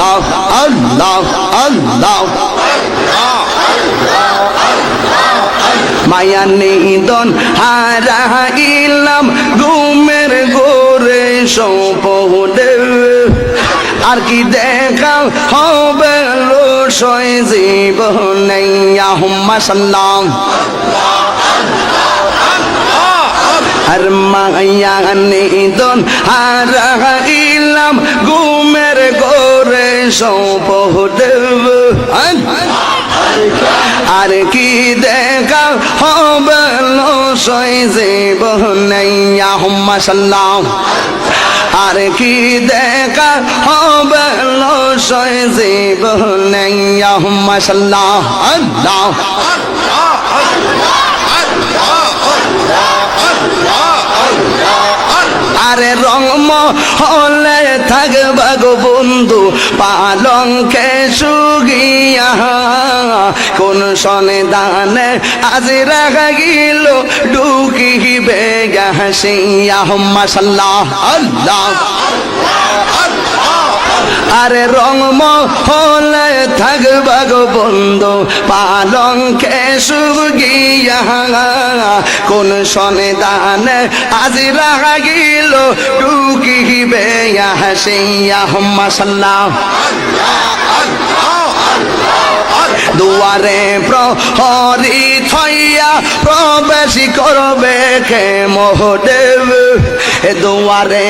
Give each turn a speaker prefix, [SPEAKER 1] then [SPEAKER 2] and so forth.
[SPEAKER 1] আল্লাহ আল্লাহ আল্লাহ মায়া নিদন হারাইলাম ঘুমের ঘোরে সপনে আর কি দেখা হবে লসয় জীবনে আল্লাহুম্মা সাল্লাম আর মায়া নিদন হারাইলাম ঘুমের ঘোরে সপনে আর কি দেখা হবে লসয় জীবনে আল্লাহুম্মা সাল্লাম আর কি দেখা হবে লসয় জীবনে আল্লাহুম্মা সাল্লাম আল্লাহ আরে রংমহলে থাকবা গো বন্ধু পালঙ্কে শুগিয়া কোন সনে দানে আজ রাখা গিল ঢুকিবে হাসিয়া আল্লাহুম্মা সাল্লাহ আল্লাহ আরে রংমহলে থাকবা গো বন্ধু পালঙ্কে শুগিয়া কোন সনে দানে আজ রাখা গিল ঢুকিবে হাসিয়া আল্লাহুম্মা সাল্লাহ দুয়ারে প্রহরী থইয়া প্রবেশ করবে কে মোহদেব দুয়ারে